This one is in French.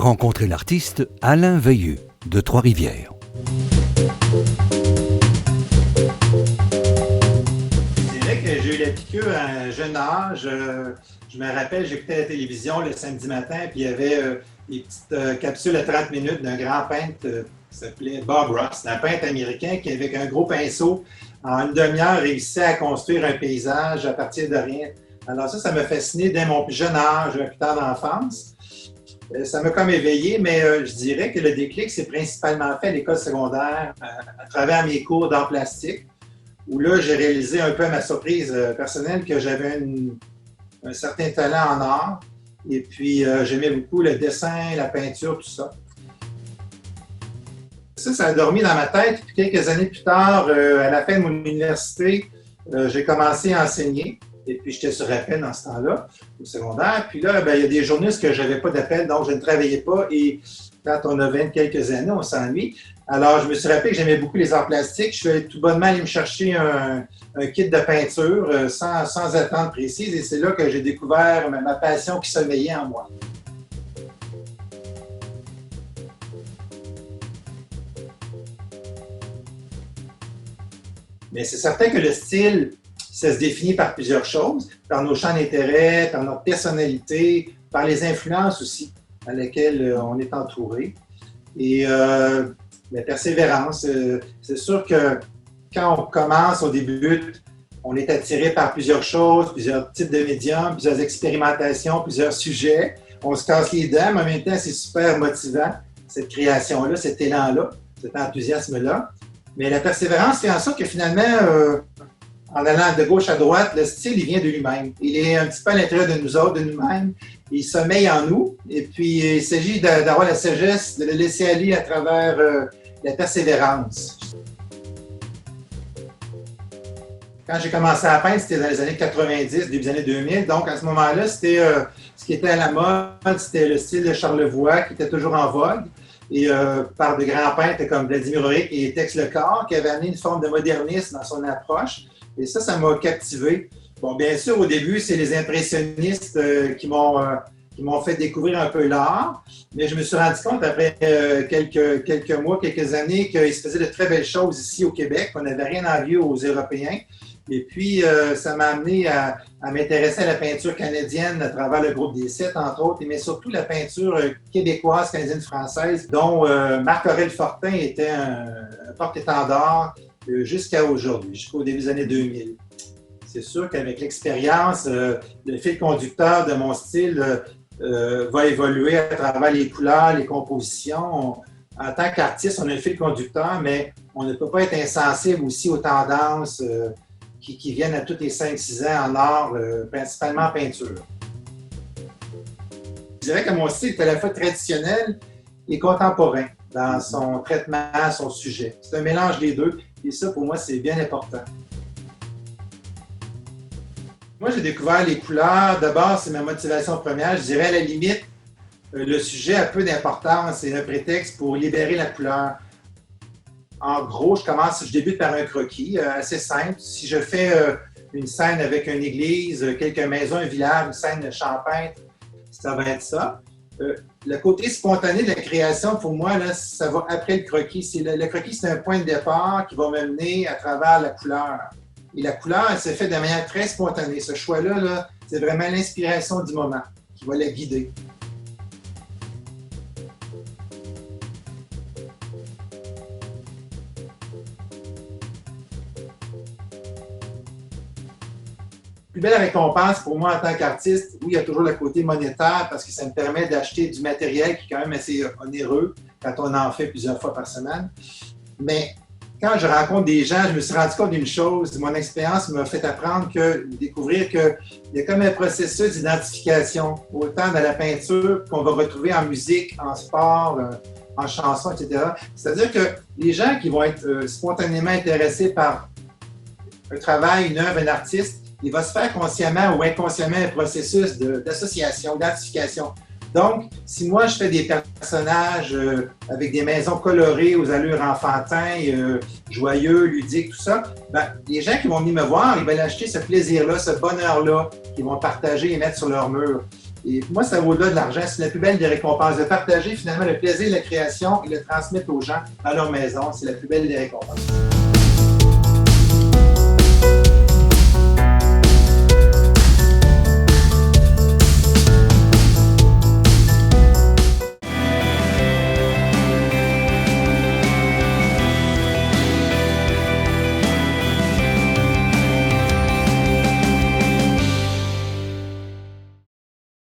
rencontrez l'artiste Alain Veilleux de Trois-Rivières. C'est vrai que j'ai eu la piqûre à un jeune âge. Je me rappelle, j'écoutais la télévision le samedi matin, puis il y avait des petites capsules de 30 minutes d'un grand peintre qui s'appelait Bob Ross, un peintre américain qui, avec un gros pinceau, en une demi-heure, réussissait à construire un paysage à partir de rien. Alors ça m'a fasciné dès mon plus jeune âge, plus tard d'enfance. Ça m'a comme éveillé, mais je dirais que le déclic s'est principalement fait à l'école secondaire, à travers mes cours d'art plastique, où là, j'ai réalisé un peu à ma surprise personnelle que j'avais un certain talent en art. Et puis, j'aimais beaucoup le dessin, la peinture, tout ça. Ça a dormi dans ma tête. Puis quelques années plus tard, à la fin de mon université, j'ai commencé à enseigner. Et puis, j'étais sur appel dans ce temps-là, au secondaire. Puis là, il y a des journées où je n'avais pas d'appel, donc je ne travaillais pas. Et quand on a 20 quelques années, on s'ennuie. Alors, je me suis rappelé que j'aimais beaucoup les arts plastiques. Je suis tout bonnement allé me chercher un kit de peinture sans attente précise. Et c'est là que j'ai découvert ma passion qui sommeillait en moi. Mais c'est certain que le style, ça se définit par plusieurs choses, par nos champs d'intérêt, par notre personnalité, par les influences aussi à lesquelles on est entouré. Et la persévérance, c'est sûr que quand on commence, on débute, on est attiré par plusieurs choses, plusieurs types de médiums, plusieurs expérimentations, plusieurs sujets. On se casse les dents, mais en même temps, c'est super motivant, cette création-là, cet élan-là, cet enthousiasme-là. Mais la persévérance fait en sorte que finalement, en allant de gauche à droite, le style, il vient de lui-même. Il est un petit peu à l'intérieur de nous autres, de nous-mêmes. Il sommeille en nous. Et puis, il s'agit d'avoir la sagesse, de le laisser aller à travers la persévérance. Quand j'ai commencé à peindre, c'était dans les années 90, début des années 2000. Donc, à ce moment-là, c'était ce qui était à la mode, c'était le style de Charlevoix qui était toujours en vogue. Et par de grands peintres comme Vladimir Auric et Tex Lecor, qui avaient amené une forme de modernisme dans son approche. Et ça m'a captivé. Bon, bien sûr, au début, c'est les impressionnistes qui m'ont fait découvrir un peu l'art. Mais je me suis rendu compte, après quelques mois, quelques années, qu'il se faisait de très belles choses ici au Québec. On n'avait rien envié aux Européens. Et puis, ça m'a amené à m'intéresser à la peinture canadienne à travers le groupe des Sept, entre autres, mais surtout la peinture québécoise, canadienne, française, dont Marc-Aurèle Fortin était un porte-étendard jusqu'à aujourd'hui, jusqu'au début des années 2000. C'est sûr qu'avec l'expérience, le fil conducteur de mon style va évoluer à travers les couleurs, les compositions. En tant qu'artiste, on a le fil conducteur, mais on ne peut pas être insensible aussi aux tendances qui viennent à tous les 5-6 ans en art, principalement en peinture. Je dirais que mon style est à la fois traditionnel et contemporain dans son traitement, son sujet. C'est un mélange des deux et ça, pour moi, c'est bien important. Moi, j'ai découvert les couleurs. D'abord, c'est ma motivation première. Je dirais à la limite, le sujet a peu d'importance. C'est un prétexte pour libérer la couleur. En gros, je débute par un croquis assez simple. Si je fais une scène avec une église, quelques maisons, un village, une scène champêtre, ça va être ça. Le côté spontané de la création, pour moi, là, ça va après le croquis. Le croquis, c'est un point de départ qui va me mener à travers la couleur. Et la couleur, elle se fait de manière très spontanée. Ce choix-là, c'est vraiment l'inspiration du moment qui va la guider. La plus belle récompense pour moi en tant qu'artiste, oui, il y a toujours le côté monétaire parce que ça me permet d'acheter du matériel qui est quand même assez onéreux quand on en fait plusieurs fois par semaine. Mais quand je rencontre des gens, je me suis rendu compte d'une chose. Mon expérience m'a fait découvrir qu'il y a comme un processus d'identification, autant dans la peinture qu'on va retrouver en musique, en sport, en chanson, etc. C'est-à-dire que les gens qui vont être spontanément intéressés par un travail, une œuvre, un artiste, il va se faire consciemment ou inconsciemment un processus d'association, d'identification. Donc, si moi, je fais des personnages avec des maisons colorées aux allures enfantins, joyeux, ludiques, tout ça, les gens qui vont venir me voir, ils veulent acheter ce plaisir-là, ce bonheur-là qu'ils vont partager et mettre sur leur mur. Et pour moi, ça vaut au-delà de l'argent. C'est la plus belle des récompenses. De partager finalement le plaisir de la création et le transmettre aux gens dans leur maison. C'est la plus belle des récompenses.